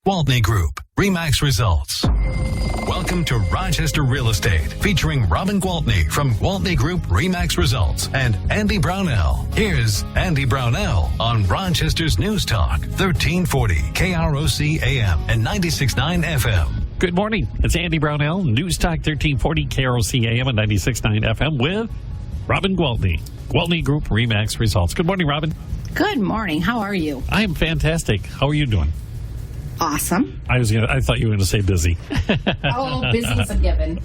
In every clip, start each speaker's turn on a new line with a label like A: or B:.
A: Gwaltney Group, RE/MAX results. Welcome to Rochester Real Estate, featuring Robin Gwaltney from Gwaltney Group RE/MAX results and Andy Brownell. Here's Andy Brownell on Rochester's News Talk, 1340 KROC AM and 96.9 FM.
B: Good morning. It's Andy Brownell, News Talk 1340 KROC AM and 96.9 FM with Robin Gwaltney, Gwaltney Group RE/MAX results. Good morning, Robin.
C: Good morning. How are you?
B: I am fantastic. How are you doing?
C: Awesome.
B: I thought you were going to say busy.
C: Oh, busy's a given.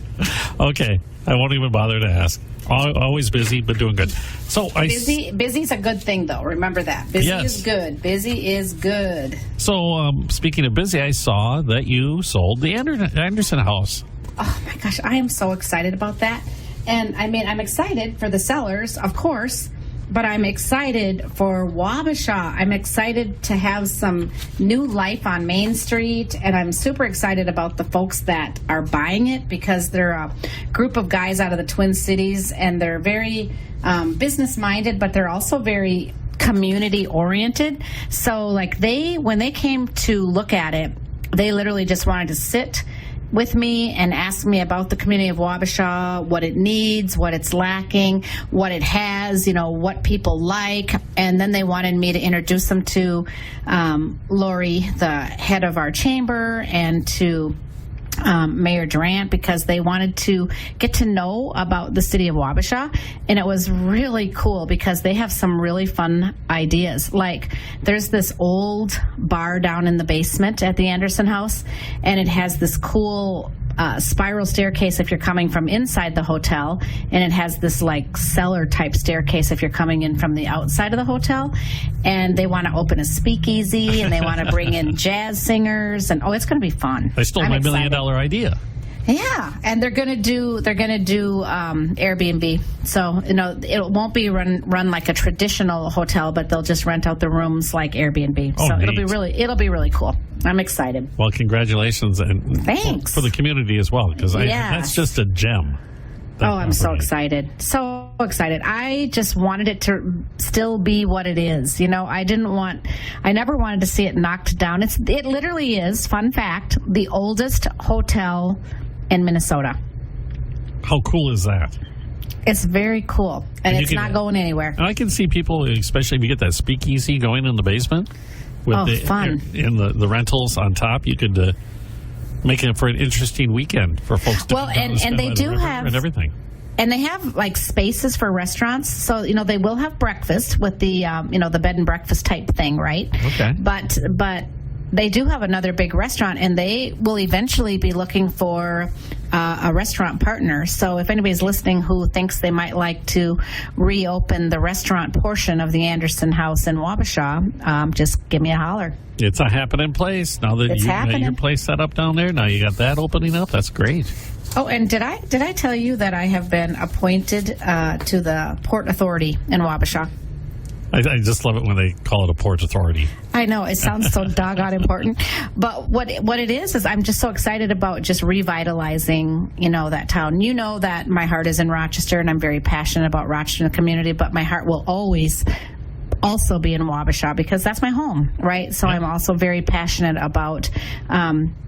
B: Okay. I won't even bother to ask. Always busy, but doing good. So
C: Busy's a good thing, though. Remember that. Busy is good. Busy is good.
B: So, speaking of busy, I saw that you sold the Anderson house.
C: Oh, my gosh. I am so excited about that. And, I'm excited for the sellers, of course, but I'm excited for Wabasha. I'm excited to have some new life on Main Street, and I'm super excited about the folks that are buying it because they're a group of guys out of the Twin Cities, and they're very business-minded, but they're also very community-oriented. So, when they came to look at it, they literally just wanted to sit with me and ask me about the community of Wabasha, what it needs, what it's lacking, what it has, what people like. And then they wanted me to introduce them to Lori, the head of our chamber, and to Mayor Durant, because they wanted to get to know about the city of Wabasha. And it was really cool because they have some really fun ideas. Like, there's this old bar down in the basement at the Anderson house, and it has this cool spiral staircase if you're coming from inside the hotel, and it has this cellar type staircase if you're coming in from the outside of the hotel. And they want to open a speakeasy, and they want to bring in jazz singers, and it's going to be fun.
B: They stole my $1 million idea.
C: Yeah, and they're gonna do Airbnb. So it won't be run like a traditional hotel, but they'll just rent out the rooms like Airbnb.
B: Oh,
C: so
B: neat.
C: it'll be really cool. I'm excited.
B: Well, congratulations, and
C: thanks
B: for the community as well, because that's just a gem.
C: I'm so excited. So excited. I just wanted it to still be what it is. I never wanted to see it knocked down. It literally is, fun fact, the oldest hotel in Minnesota.
B: How cool is that?
C: It's very cool, and it's not going anywhere.
B: And I can see people, especially if you get that speakeasy going in the basement.
C: Fun.
B: And the rentals on top, you could make it for an interesting weekend for folks to
C: and they do have
B: and everything.
C: And they have spaces for restaurants, so they will have breakfast with the the bed and breakfast type thing, right?
B: Okay.
C: But they do have another big restaurant, and they will eventually be looking for a restaurant partner. So if anybody's listening who thinks they might like to reopen the restaurant portion of the Anderson House in Wabasha, just give me a holler.
B: It's a happening place. Now that you got your place set up down there, now you got that opening up. That's great.
C: Oh, and did I tell you that I have been appointed to the Port Authority in Wabasha?
B: I just love it when they call it a port authority.
C: I know, it sounds so doggone important. But what it is I'm just so excited about just revitalizing, that town. You know that my heart is in Rochester, and I'm very passionate about Rochester and the community, but my heart will always also be in Wabasha because that's my home, right? So I'm also very passionate about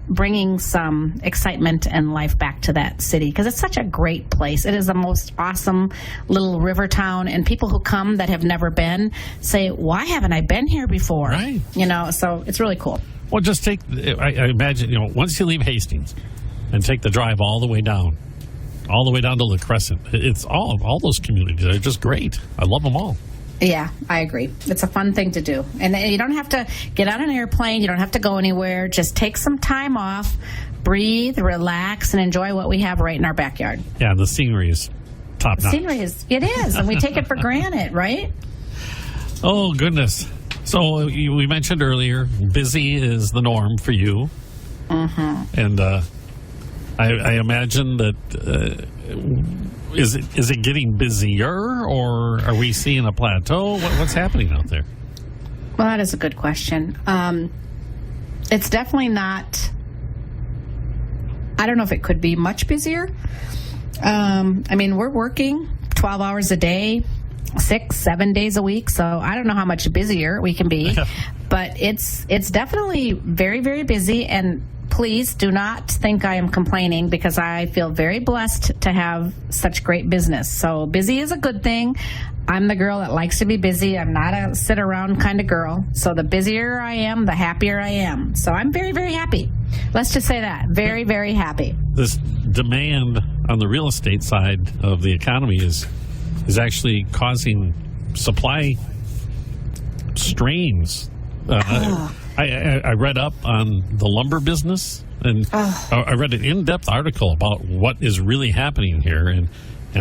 C: bringing some excitement and life back to that city because it's such a great place. It is the most awesome little river town, and people who come that have never been say, why haven't I been here before?
B: Right.
C: So it's really cool.
B: Well, just I imagine, once you leave Hastings and take the drive all the way down to La Crescent, it's all those communities are just great. I love them all.
C: Yeah, I agree. It's a fun thing to do. And you don't have to get on an airplane. You don't have to go anywhere. Just take some time off, breathe, relax, and enjoy what we have right in our backyard.
B: Yeah, the scenery is top notch.
C: It is, and we take it for granted, right?
B: Oh, goodness. So we mentioned earlier, busy is the norm for you.
C: Mm-hmm.
B: And I imagine that... Is it getting busier, or are we seeing a plateau? What's happening out there?
C: Well, that is a good question. It's definitely not. I don't know if it could be much busier. We're working 12 hours a day. 6-7 days a week. So I don't know how much busier we can be, but it's definitely very, very busy. And please do not think I am complaining, because I feel very blessed to have such great business. So busy is a good thing. I'm the girl that likes to be busy. I'm not a sit around kind of girl. So the busier I am, the happier I am. So I'm very, very happy. Let's just say that. Very, very happy.
B: This demand on the real estate side of the economy is actually causing supply strains. I read up on the lumber business, and I read an in-depth article about what is really happening here and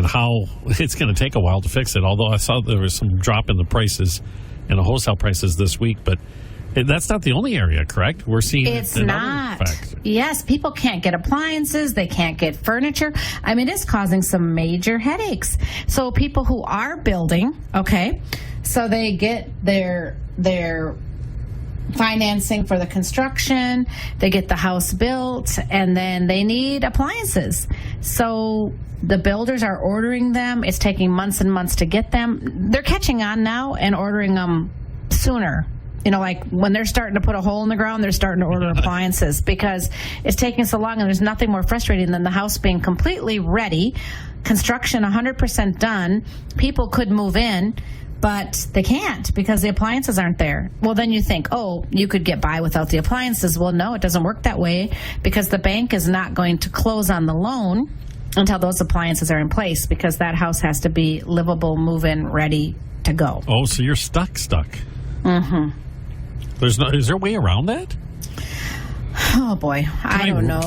B: how it's going to take a while to fix it. Although I saw there was some drop in the prices, in the wholesale prices this week, but that's not the only area, correct? We're seeing
C: it's
B: in
C: not.
B: Other factors.
C: Yes, people can't get appliances. They can't get furniture. I mean, it's causing some major headaches. So people who are building, okay, so they get their financing for the construction, they get the house built, and then they need appliances. So the builders are ordering them. It's taking months and months to get them. They're catching on now and ordering them sooner. You know, like when they're starting to put a hole in the ground, they're starting to order appliances, because it's taking so long, and there's nothing more frustrating than the house being completely ready, construction 100% done, people could move in, but they can't because the appliances aren't there. Well, then you think, oh, you could get by without the appliances. Well, no, it doesn't work that way, because the bank is not going to close on the loan until those appliances are in place, because that house has to be livable, move-in, ready to go.
B: Oh, so you're stuck. Mm-hmm. Is there a way around that?
C: Oh, boy. I don't know.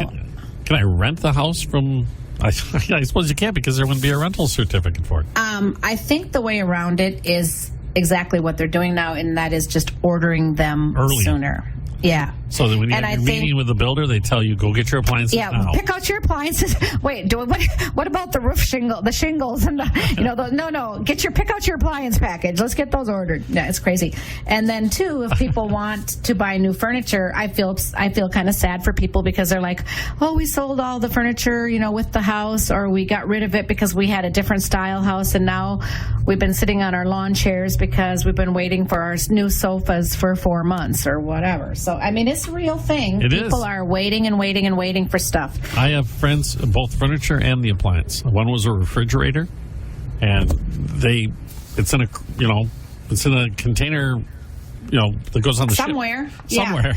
B: Can I rent the house from... I suppose you can't, because there wouldn't be a rental certificate for it.
C: I think the way around it is exactly what they're doing now, and that is just ordering them
B: early.
C: Sooner. Yeah.
B: So that when you have your meeting with the builder, they tell you, go get your appliances now.
C: Pick out your appliances. Wait, what about the roof the shingles, and no, pick out your appliance package. Let's get those ordered. Yeah, it's crazy. And then too, if people want to buy new furniture, I feel kind of sad for people, because they're like, oh, we sold all the furniture, with the house, or we got rid of it because we had a different style house, and now we've been sitting on our lawn chairs because we've been waiting for our new sofas for 4 months or whatever. So, I mean, it's a real thing. People are waiting and waiting and waiting for stuff.
B: I have friends, both furniture and the appliance. One was a refrigerator, and it's in a container, that goes on the
C: somewhere.
B: Ship. Somewhere.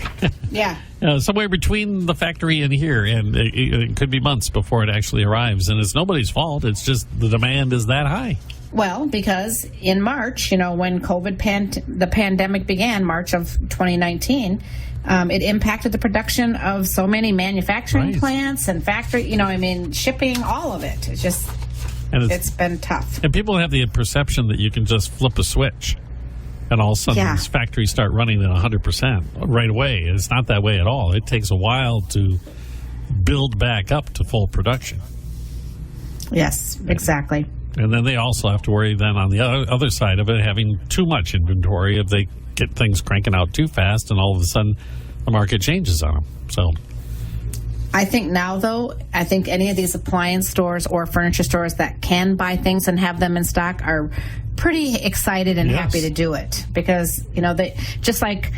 C: Yeah.
B: Somewhere between the factory and here, and it could be months before it actually arrives. And it's nobody's fault. It's just the demand is that high.
C: Well, because in March, when the pandemic began, March of 2019, it impacted the production of so many manufacturing plants and factory, shipping, all of it. It's just, it's been tough.
B: And people have the perception that you can just flip a switch and all of a sudden these factories start running at 100% right away. It's not that way at all. It takes a while to build back up to full production.
C: Yes, exactly.
B: And then they also have to worry then on the other side of it, having too much inventory if they get things cranking out too fast, and all of a sudden the market changes on them. So
C: I think now, though, any of these appliance stores or furniture stores that can buy things and have them in stock are pretty excited and happy to do it, because, they just like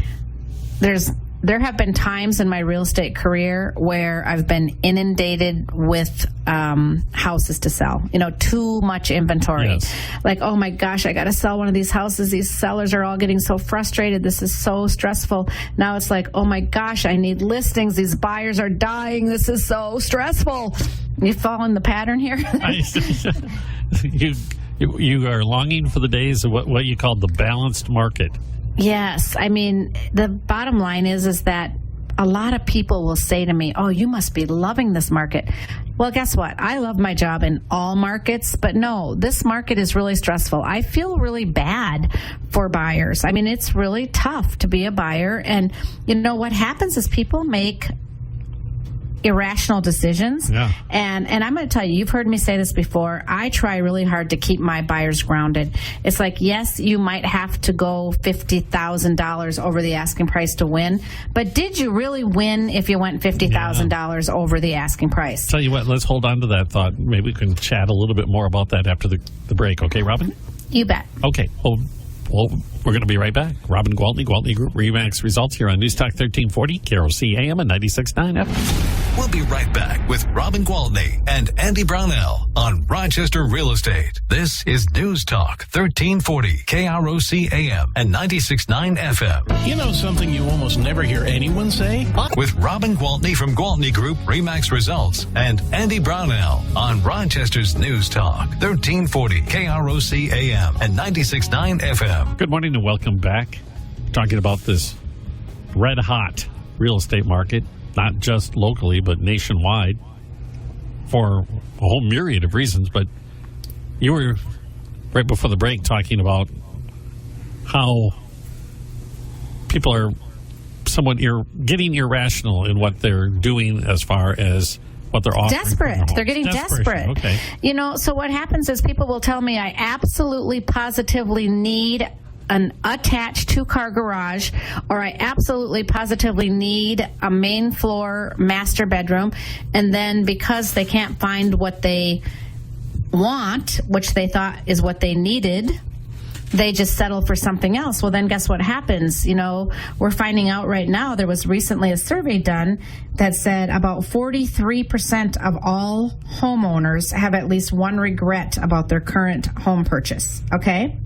C: there have been times in my real estate career where I've been inundated with houses to sell. Too much inventory.
B: Yes.
C: Like, oh my gosh, I got to sell one of these houses. These sellers are all getting so frustrated. This is so stressful. Now it's like, oh my gosh, I need listings. These buyers are dying. This is so stressful. You following the pattern here?
B: You are longing for the days of what you call the balanced market.
C: Yes. I mean, the bottom line is that a lot of people will say to me, oh, you must be loving this market. Well, guess what? I love my job in all markets, but no, this market is really stressful. I feel really bad for buyers. I mean, it's really tough to be a buyer. And what happens is people make irrational decisions. Yeah. And I'm going to tell you, you've heard me say this before, I try really hard to keep my buyers grounded. It's like, yes, you might have to go $50,000 over the asking price to win, but did you really win if you went $50,000 over the asking price?
B: Tell you what, let's hold on to that thought. Maybe we can chat a little bit more about that after the break. Okay, Robin?
C: You bet.
B: Okay. Well, we're going to be right back. Robin Gwaltney, Gwaltney Group Remax Results here on News Talk 1340, KROC AM and 96.9 FM.
A: We'll be right back with Robin Gwaltney and Andy Brownell on Rochester Real Estate. This is News Talk 1340, KROC AM and 96.9 FM.
D: You know something you almost never hear anyone say?
A: With Robin Gwaltney from Gwaltney Group Remax Results and Andy Brownell on Rochester's News Talk 1340, KROC AM and 96.9 FM.
B: Good morning and welcome back. Talking about this red-hot real estate market, not just locally, but nationwide, for a whole myriad of reasons. But you were, right before the break, talking about how people are somewhat getting irrational in what they're doing as far as what they're offering.
C: Desperate. They're getting desperate.
B: Okay.
C: You know, so what happens is people will tell me I absolutely, positively need an attached 2-car garage, or I absolutely positively need a main floor master bedroom, and then because they can't find what they want, which they thought is what they needed, they just settle for something else. Well, then guess what happens? You know, we're finding out right now, there was recently a survey done that said about 43% of all homeowners have at least one regret about their current home purchase, okay?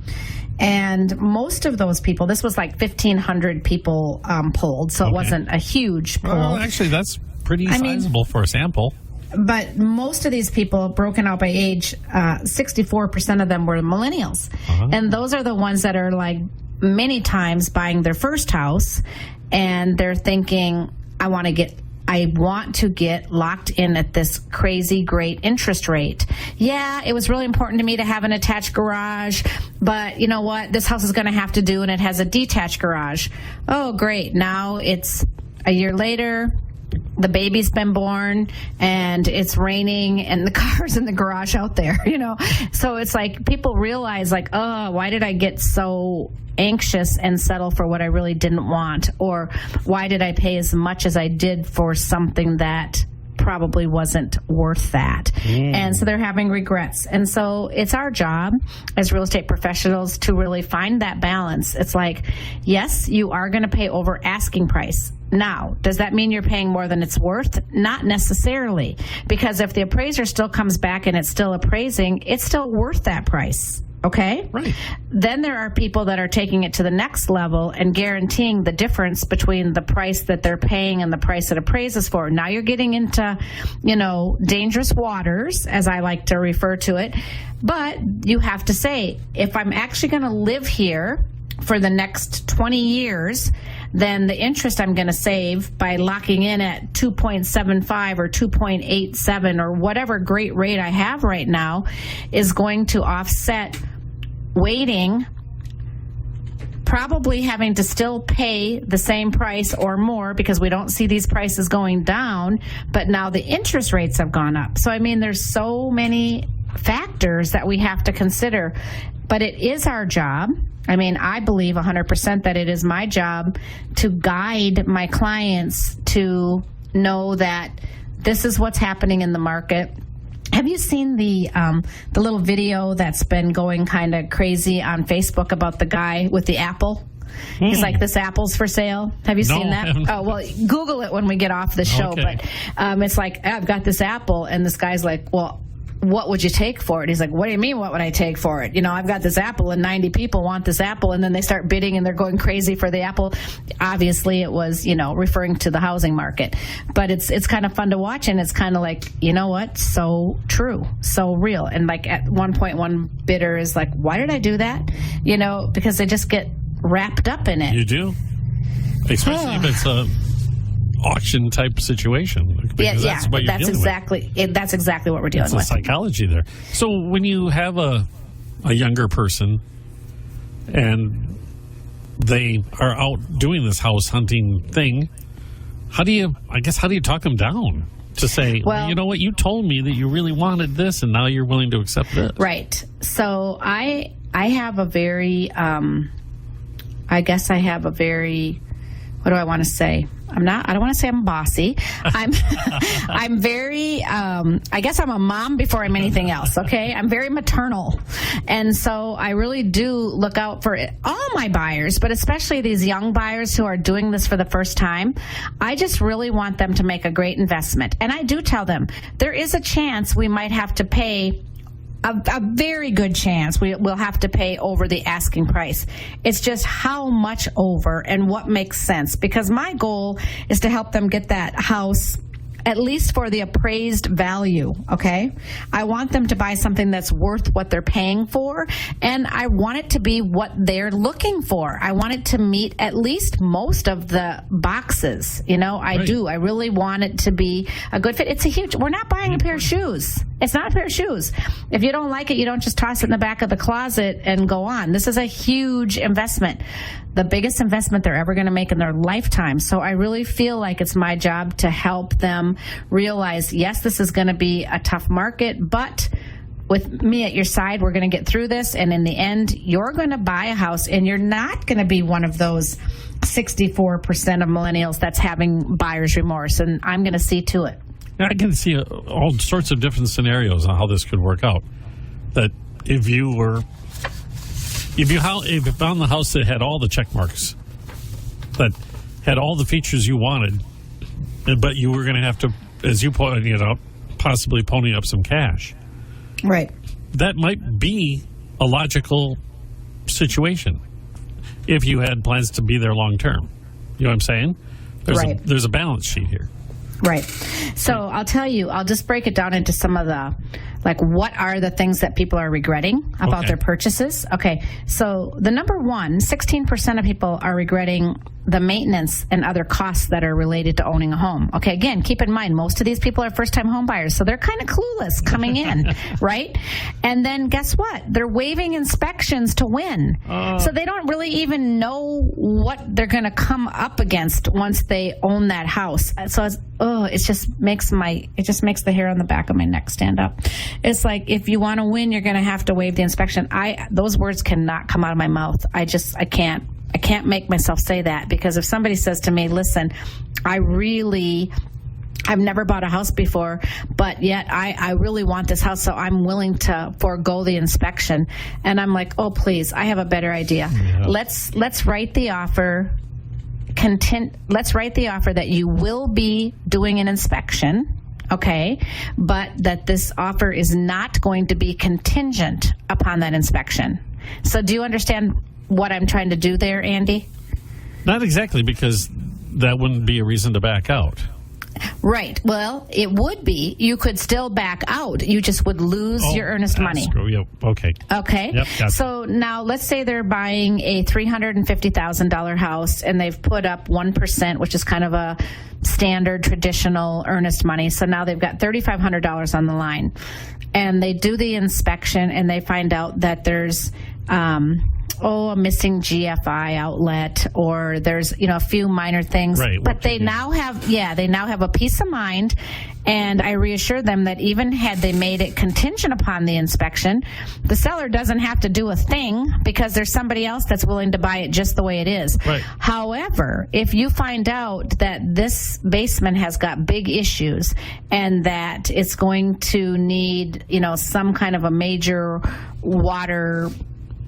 C: And most of those people, this was like 1,500 people polled, so it wasn't a huge poll.
B: Well, actually, that's pretty sizable for a sample.
C: But most of these people, broken out by age, 64% of them were millennials. And those are the ones that are like many times buying their first house, and they're thinking, I want to get locked in at this crazy great interest rate. Yeah, it was really important to me to have an attached garage, but you know what? This house is going to have to do, and it has a detached garage. Oh, great. Now it's a year later. The baby's been born and it's raining and the car's in the garage out there, you know? So it's like people realize like, oh, why did I get so anxious and settle for what I really didn't want? Or why did I pay as much as I did for something that probably wasn't worth that? And so they're having regrets. And so it's our job as real estate professionals to really find that balance. It's like, yes, you are going to pay over asking price. Now, does that mean you're paying more than it's worth? Not necessarily, because if the appraiser still comes back and it's still appraising, it's still worth that price. Okay?
B: Right.
C: Then there are people that are taking it to the next level and guaranteeing the difference between the price that they're paying and the price it appraises for. Now you're getting into, you know, dangerous waters, as I like to refer to it. But you have to say, if I'm actually going to live here for the next 20 years, then the interest I'm going to save by locking in at 2.75 or 2.87 or whatever great rate I have right now is going to offset waiting, probably having to still pay the same price or more because we don't see these prices going down, but now the interest rates have gone up. So, I mean, there's so many factors that we have to consider, but it is our job. I mean, I believe 100% that it is my job to guide my clients to know that this is what's happening in the market. Have you seen the little video that's been going kind of crazy on Facebook about the guy with the apple? He's like, this apple's for sale. Have you seen that? Oh, well, Google it when we get off the show.
B: Okay.
C: But it's like, I've got this apple, and this guy's like, well, what would you take for it? He's like, what do you mean, what would I take for it? You know, I've got this apple and 90 people want this apple, and then they start bidding and they're going crazy for the apple. Obviously, it was, you know, referring to the housing market. But it's kind of fun to watch, and it's kind of like, you know what? So true, so real. And like at one point, one bidder is like, why did I do that? You know, because they just get wrapped up in it.
B: You do? Especially if it's a auction type situation.
C: That's
B: exactly
C: what we're dealing with.
B: It's the psychology there. So when you have a younger person and they are out doing this house hunting thing, how do you talk them down to say, well, you know what, you told me that you really wanted this and now you're willing to accept this?
C: Right. So I have a very what do I want to say? I'm not. I don't want to say I'm bossy. I'm very. I guess I'm a mom before I'm anything else. Okay, I'm very maternal, and so I really do look out for all my buyers, but especially these young buyers who are doing this for the first time. I just really want them to make a great investment, and I do tell them there is a chance we might have to pay. A very good chance we'll have to pay over the asking price. It's just how much over and what makes sense, because my goal is to help them get that house at least for the appraised value, okay? I want them to buy something that's worth what they're paying for, and I want it to be what they're looking for. I want it to meet at least most of the boxes, I do. I really want it to be a good fit. It's a huge, we're not buying a pair of shoes. It's not a pair of shoes. If you don't like it, you don't just toss it in the back of the closet and go on. This is a huge investment, the biggest investment they're ever going to make in their lifetime. So I really feel like it's my job to help them realize, yes, this is going to be a tough market, but with me at your side, we're going to get through this. And in the end, you're going to buy a house, and you're not going to be one of those 64% of millennials that's having buyer's remorse. And I'm going to see to it.
B: I can see all sorts of different scenarios on how this could work out. That if you found the house that had all the check marks, that had all the features you wanted, but you were going to have to, as you pointed out, possibly pony up some cash.
C: Right.
B: That might be a logical situation if you had plans to be there long term. You know what I'm saying? There's a balance sheet here.
C: Right. So I'll tell you, I'll just break it down into some of the, what are the things that people are regretting about their purchases? Okay. So the number one, 16% of people are regretting the maintenance and other costs that are related to owning a home. Okay. Again, keep in mind, most of these people are first-time home buyers, so they're kind of clueless coming in, right? And then guess what? They're waiving inspections to win. So they don't really even know what they're going to come up against once they own that house. So it just makes the hair on the back of my neck stand up. It's like, if you want to win, you're going to have to waive the inspection. Those words cannot come out of my mouth. I can't make myself say that, because if somebody says to me, listen, I've never bought a house before, but yet I really want this house, so I'm willing to forego the inspection. And I'm like, oh, please, I have a better idea. Yeah. Let's write the offer. Let's write the offer that you will be doing an inspection. Okay, but that this offer is not going to be contingent upon that inspection. So do you understand what I'm trying to do there, Andy?
B: Not exactly, because that wouldn't be a reason to back out.
C: Right. Well, it would be. You could still back out. You just would lose your earnest money.
B: Yep. Okay.
C: Okay.
B: Yep, gotcha.
C: So now let's say they're buying a $350,000 house, and they've put up 1%, which is kind of a standard traditional earnest money. So now they've got $3,500 on the line, and they do the inspection, and they find out that there's a missing GFI outlet, or there's a few minor things.
B: Right.
C: But they now have a peace of mind, and I reassure them that even had they made it contingent upon the inspection, the seller doesn't have to do a thing, because there's somebody else that's willing to buy it just the way it is.
B: Right.
C: However, if you find out that this basement has got big issues, and that it's going to need some kind of a major water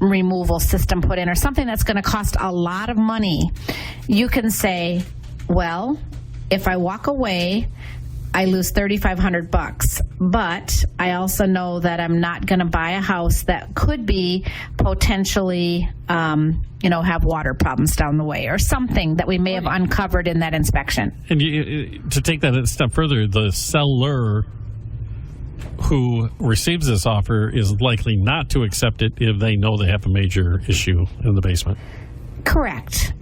C: removal system put in, or something that's going to cost a lot of money, you can say, well, if I walk away, I lose $3,500, but I also know that I'm not going to buy a house that could be potentially, have water problems down the way, or something that we may have uncovered in that inspection.
B: And to take that a step further, the seller who receives this offer is likely not to accept it if they know they have a major issue in the basement.
C: Correct.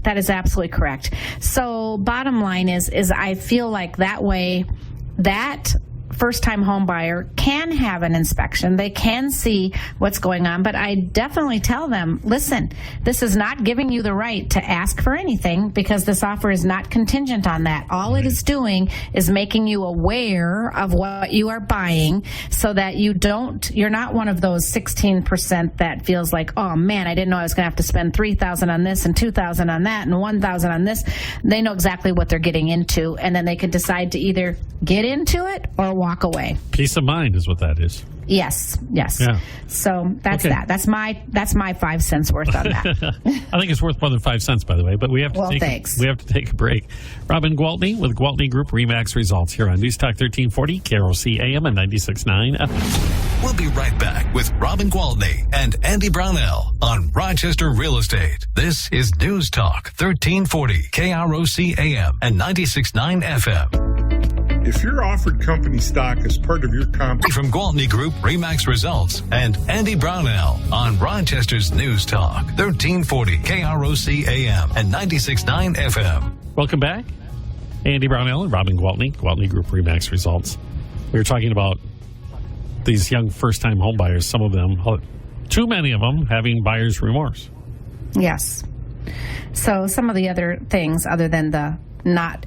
C: That is absolutely correct. So bottom line is I feel like that way, that first-time home buyer can have an inspection. They can see what's going on, but I definitely tell them, listen, this is not giving you the right to ask for anything because this offer is not contingent on that. All it is doing is making you aware of what you are buying so that you're not one of those 16% that feels like, oh man, I didn't know I was going to have to spend $3,000 on this and $2,000 on that and $1,000 on this. They know exactly what they're getting into, and then they can decide to either get into it or walk away.
B: Peace of mind is what that is.
C: Yes.
B: Yeah.
C: So that's that. That's my 5 cents worth on that.
B: I think it's worth more than 5 cents, by the way. But we have to take a break. Robin Gwaltney with Gwaltney Group RE/MAX Results here on News Talk 1340 KROC AM and 96.9 FM.
A: We'll be right back with Robin Gwaltney and Andy Brownell on Rochester Real Estate. This is News Talk 1340 KROC AM and 96.9 FM.
E: If you're offered company stock as part of your comp...
A: From Gwaltney Group RE/MAX Results and Andy Brownell on Rochester's News Talk 1340 KROC AM and 96.9 FM.
B: Welcome back. Andy Brownell and Robin Gwaltney, Gwaltney Group RE/MAX Results. We were talking about these young first-time home buyers, some of them, too many of them, having buyer's remorse.
C: Yes. So some of the other things, other than the not,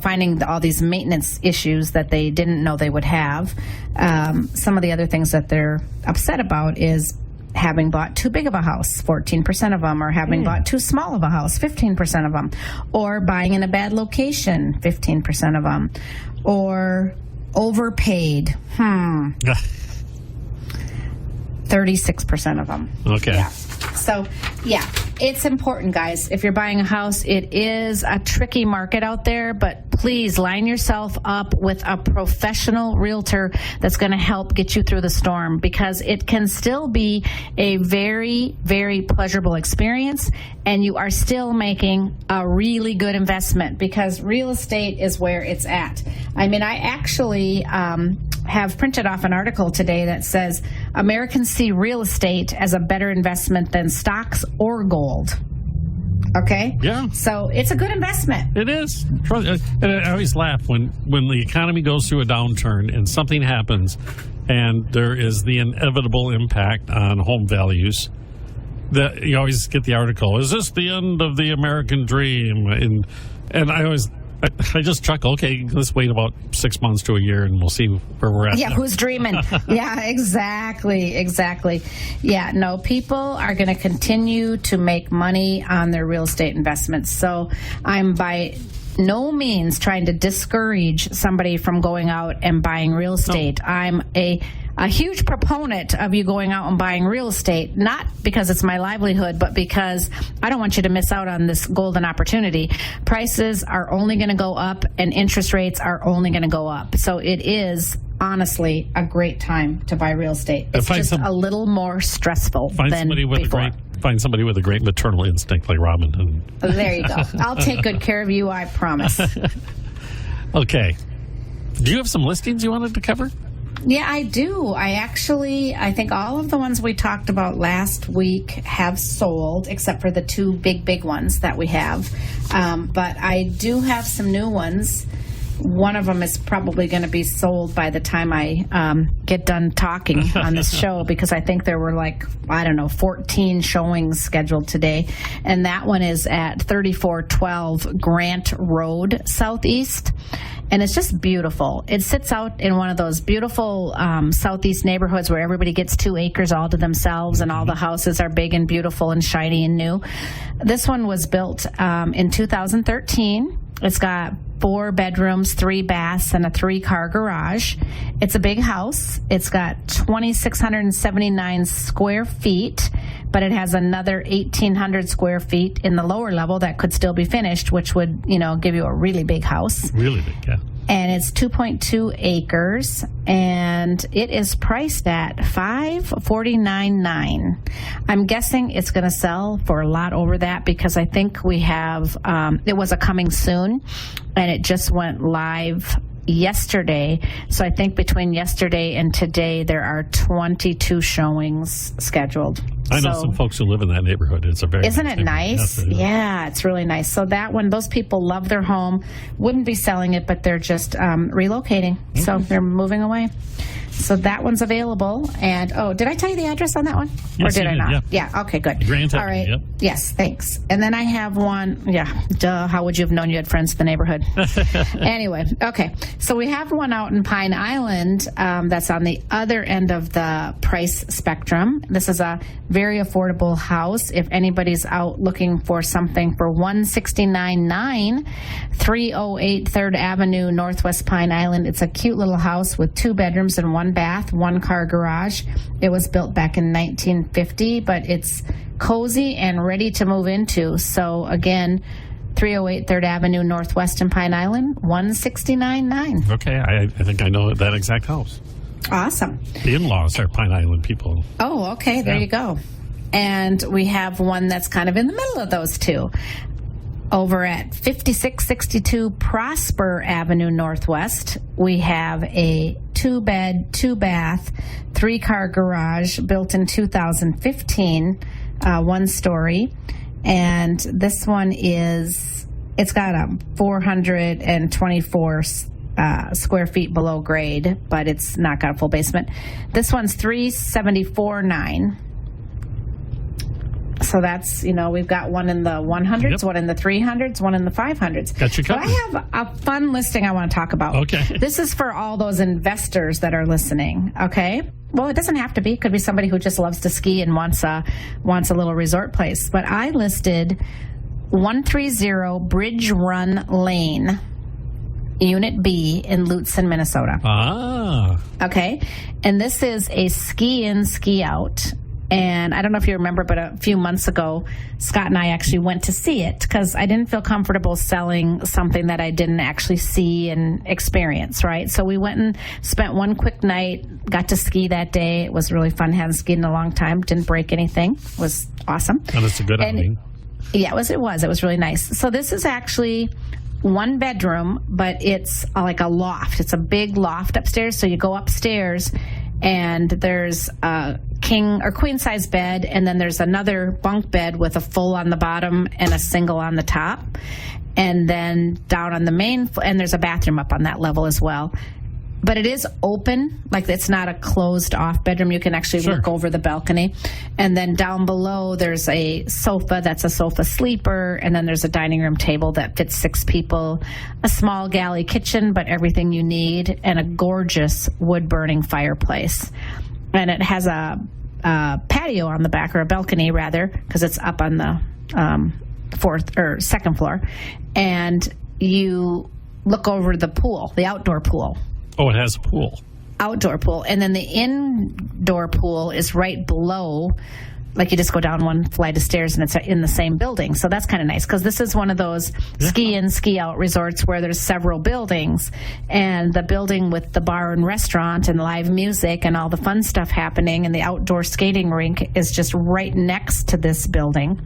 C: finding all these maintenance issues that they didn't know they would have, some of the other things that they're upset about is having bought too big of a house, 14% of them, or having bought too small of a house, 15% of them, or buying in a bad location, 15% of them, or overpaid, 36% of them.
B: Okay.
C: Yeah. So, it's important, guys. If you're buying a house, it is a tricky market out there, but please line yourself up with a professional realtor that's going to help get you through the storm, because it can still be a very, very pleasurable experience, and you are still making a really good investment, because real estate is where it's at. I mean, I actually have printed off an article today that says Americans see real estate as a better investment than stocks or gold. Okay?
B: Yeah.
C: So it's a good investment.
B: It is. And I always laugh when the economy goes through a downturn and something happens and there is the inevitable impact on home values. That you always get the article, is this the end of the American dream? And I just chuckle, okay, let's wait about 6 months to a year and we'll see where we're at.
C: Yeah, who's dreaming? Yeah, exactly. Yeah, no, people are going to continue to make money on their real estate investments. So I'm by no means trying to discourage somebody from going out and buying real estate. No. I'm a huge proponent of you going out and buying real estate, not because it's my livelihood, but because I don't want you to miss out on this golden opportunity. Prices are only going to go up and interest rates are only going to go up. So it is honestly a great time to buy real estate. It's just a little more stressful than before.
B: Find somebody with a great maternal instinct like Robin.
C: There you go. I'll take good care of you, I promise.
B: Okay. Do you have some listings you wanted to cover?
C: Yeah, I do. I think all of the ones we talked about last week have sold, except for the two big ones that we have. But I do have some new ones. One of them is probably going to be sold by the time I get done talking on this show, because I think there were 14 showings scheduled today. And that one is at 3412 Grant Road Southeast. And it's just beautiful. It sits out in one of those beautiful southeast neighborhoods where everybody gets 2 acres all to themselves and all the houses are big and beautiful and shiny and new. This one was built in 2013. It's got 4 bedrooms, 3 baths, and a 3-car garage. It's a big house. It's got 2,679 square feet, but it has another 1,800 square feet in the lower level that could still be finished, which would, give you a really big house.
B: Really big, yeah.
C: And it's 2.2 acres, and it is priced at $549,900. I'm guessing it's going to sell for a lot over that, because I think we have, it was a coming soon, and it just went live yesterday. So I think between yesterday and today, there are 22 showings scheduled.
B: I know some folks who live in that neighborhood. It's a very
C: Isn't it nice?
B: Yes,
C: yeah, it's really nice. So that one, those people love their home, wouldn't be selling it, but they're just relocating.
B: Mm-hmm.
C: So they're moving away. So that one's available. And, did I tell you the address on that one?
B: Yes,
C: or did I not?
B: Yeah.
C: Yeah, okay, good.
B: Grand
C: All right.
B: Yep.
C: Yes, thanks. And then I have one, duh, how would you have known you had friends in the neighborhood? Anyway, okay. So we have one out in Pine Island that's on the other end of the price spectrum. This is a very affordable house. If anybody's out looking for something for $169,900, 308 3rd Avenue, Northwest Pine Island. It's a cute little house with 2 bedrooms and 1 bath, 1-car garage. It was built back in 1950, but it's cozy and ready to move into. So again, 308 3rd Avenue, Northwest in Pine Island, $169,900.
B: Okay, I think I know that exact house.
C: Awesome.
B: The in-laws are Pine Island people.
C: Oh, okay. There you go. And we have one that's kind of in the middle of those two. Over at 5662 Prosper Avenue Northwest, we have a 2-bed, 2-bath, 3-car garage built in 2015, 1-story. And this one it's got a 424 square feet below grade, but it's not got a full basement. This one's $374,900. So that's, we've got one in the 100s, one in the 300s, one in the 500s.
B: Got you
C: But
B: covered.
C: I have a fun listing I want to talk about.
B: Okay.
C: This is for all those investors that are listening, okay? Well, it doesn't have to be. It could be somebody who just loves to ski and wants a little resort place. But I listed 130 Bridge Run Lane, Unit B in Lutsen, Minnesota.
B: Ah.
C: Okay? And this is a ski-in, ski-out. And I don't know if you remember, but a few months ago, Scott and I actually went to see it because I didn't feel comfortable selling something that I didn't actually see and experience, right? So we went and spent one quick night, got to ski that day. It was really fun. Hadn't skied in a long time. Didn't break anything. It was awesome.
B: And it's a good outing.
C: Yeah, it was. It was really nice. So this is actually 1 bedroom, but it's like a loft. It's a big loft upstairs. So you go upstairs and there's a king or queen size bed, and then there's another bunk bed with a full on the bottom and a single on the top, and then down on the main, and there's a bathroom up on that level as well. But it is open, like it's not a closed off bedroom. You can actually look over the balcony. And then down below there's a sofa that's a sofa sleeper, and then there's a dining room table that fits 6 people, a small galley kitchen, but everything you need, and a gorgeous wood burning fireplace. And it has a patio on the back, or a balcony rather, because it's up on the 4th or 2nd floor. And you look over the pool, the outdoor pool.
B: Oh, it has a pool.
C: Outdoor pool. And then the indoor pool is right below. Like you just go down 1 flight of stairs and it's in the same building. So that's kind of nice because this is one of those ski-in, ski-out resorts where there's several buildings. And the building with the bar and restaurant and live music and all the fun stuff happening and the outdoor skating rink is just right next to this building.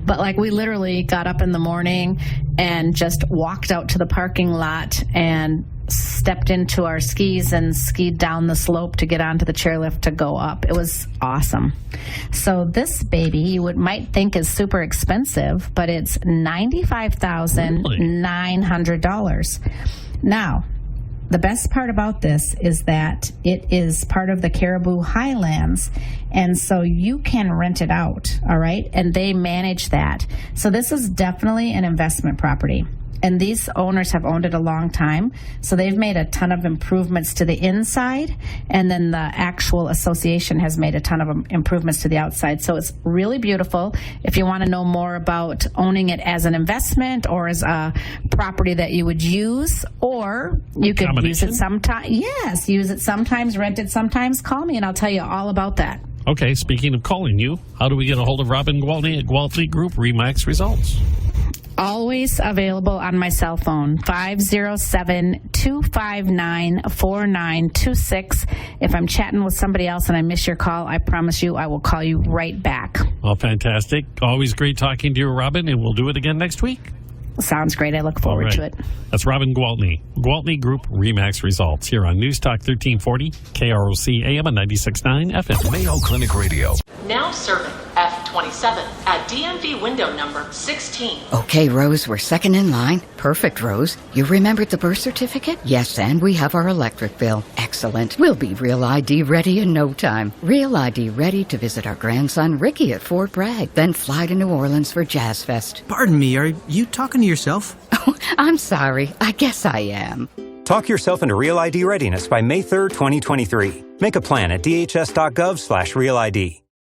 C: But like we literally got up in the morning and just walked out to the parking lot and stepped into our skis and skied down the slope to get onto the chairlift to go up. It was awesome. So this baby you might think is super expensive, but it's $95,900. Now, the best part about this is that it is part of the Caribou Highlands, and so you can rent it out, all right? And they manage that. So this is definitely an investment property. And these owners have owned it a long time, so they've made a ton of improvements to the inside, and then the actual association has made a ton of improvements to the outside. So it's really beautiful. If you want to know more about owning it as an investment or as a property that you would use, or you could use it sometimes. Yes, use it sometimes, rent it sometimes. Call me, and I'll tell you all about that.
B: Okay, speaking of calling you, how do we get a hold of Robin Gwaltney at Gwaltney Group-RE Max Results?
C: Always available on my cell phone, 507-259-4926. If I'm chatting with somebody else and I miss your call, I promise you I will call you right back.
B: Well, fantastic. Always great talking to you, Robin, and we'll do it again next week.
C: Sounds great. I look forward to it.
B: That's Robin Gwaltney. Gwaltney Group RE/MAX results here on News Talk 1340, KROC AM and 96.9 FM.
A: Mayo Clinic Radio.
F: Now serving F27 at DMV window number 16.
G: Okay, Rose, we're second in line. Perfect, Rose. You remembered the birth certificate? Yes, and we have our electric bill. Excellent. We'll be Real ID ready in no time. Real ID ready to visit our grandson Ricky at Fort Bragg, then fly to New Orleans for Jazz Fest.
H: Pardon me, are you talking to yourself?
G: Oh, I'm sorry. I guess I am.
I: Talk yourself into Real ID readiness by May 3rd, 2023. Make a plan at dhs.gov/RealID.